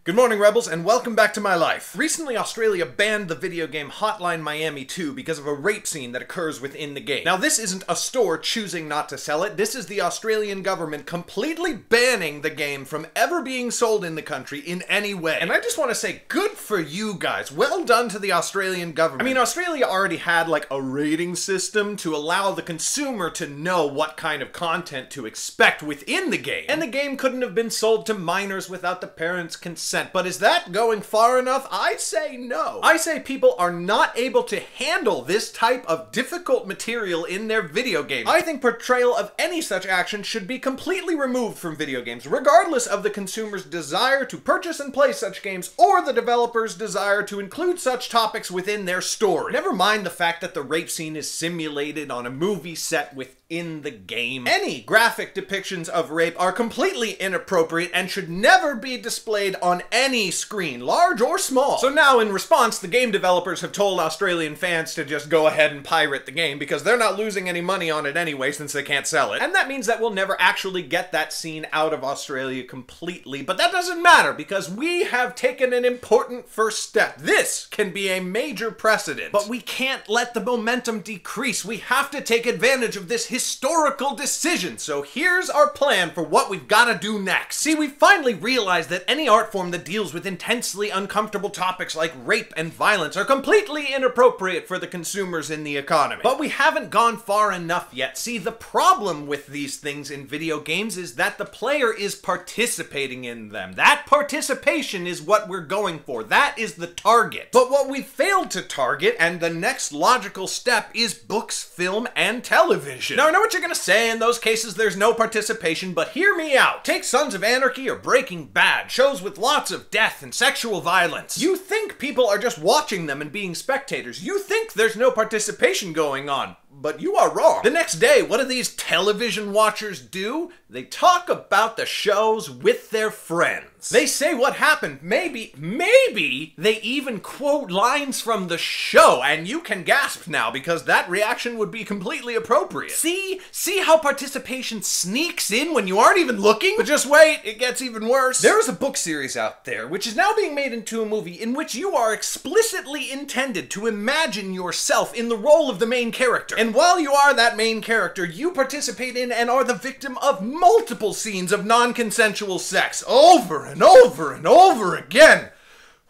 Good morning, Rebels, and welcome back to my life. Recently, Australia banned the video game Hotline Miami 2 because of a rape scene that occurs within the game. Now, this isn't a store choosing not to sell it. This is the Australian government completely banning the game from ever being sold in the country in any way. And I just want to say, good for you guys. Well done to the Australian government. I mean, Australia already had like a rating system to allow the consumer to know what kind of content to expect within the game. And the game couldn't have been sold to minors without the parents' consent. But is that going far enough? I say no. I say people are not able to handle this type of difficult material in their video games. I think portrayal of any such action should be completely removed from video games, regardless of the consumer's desire to purchase and play such games or the developer's desire to include such topics within their story. Never mind the fact that the rape scene is simulated on a movie set within the game. Any graphic depictions of rape are completely inappropriate and should never be displayed on any screen, large or small. So now, in response, the game developers have told Australian fans to just go ahead and pirate the game because they're not losing any money on it anyway since they can't sell it. And that means that we'll never actually get that scene out of Australia completely, but that doesn't matter because we have taken an important first step. This can be a major precedent, but we can't let the momentum decrease. We have to take advantage of this historical decision. So here's our plan for what we've got to do next. See, we finally realized that any art form that deals with intensely uncomfortable topics like rape and violence are completely inappropriate for the consumers in the economy. But we haven't gone far enough yet. See, the problem with these things in video games is that the player is participating in them. That participation is what we're going for. That is the target. But what we failed to target, and the next logical step, is books, film, and television. Now, I know what you're gonna say. In those cases, there's no participation, but hear me out. Take Sons of Anarchy or Breaking Bad, shows with lots of death and sexual violence. You think people are just watching them and being spectators. You think there's no participation going on. But you are wrong. The next day, what do these television watchers do? They talk about the shows with their friends. They say what happened. Maybe they even quote lines from the show, and you can gasp now because that reaction would be completely appropriate. See how participation sneaks in when you aren't even looking? But just wait, it gets even worse. There is a book series out there, which is now being made into a movie in which you are explicitly intended to imagine yourself in the role of the main character. And while you are that main character, you participate in and are the victim of multiple scenes of non-consensual sex, over and over and over again.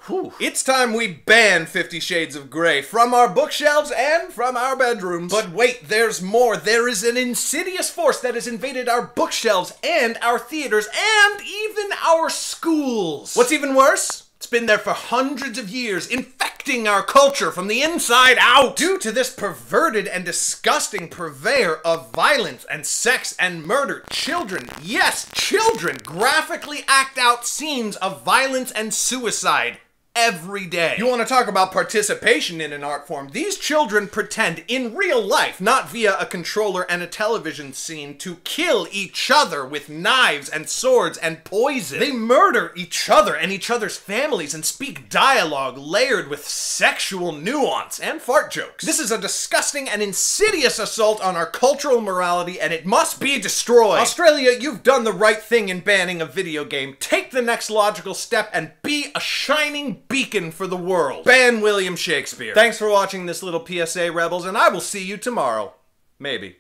Whew. It's time we ban 50 Shades of Grey from our bookshelves and from our bedrooms. But wait, there's more. There is an insidious force that has invaded our bookshelves and our theaters and even our schools. What's even worse? It's been there for hundreds of years, infecting our culture from the inside out. Due to this perverted and disgusting purveyor of violence and sex and murder, children, yes, children, graphically act out scenes of violence and suicide every day. You want to talk about participation in an art form? These children pretend in real life, not via a controller and a television scene, to kill each other with knives and swords and poison. They murder each other and each other's families and speak dialogue layered with sexual nuance and fart jokes. This is a disgusting and insidious assault on our cultural morality, and it must be destroyed. Australia, you've done the right thing in banning a video game. Take the next logical step and be a shining beacon for the world. Ban William Shakespeare. Thanks for watching this little PSA, Rebels, and I will see you tomorrow. Maybe.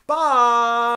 Bye!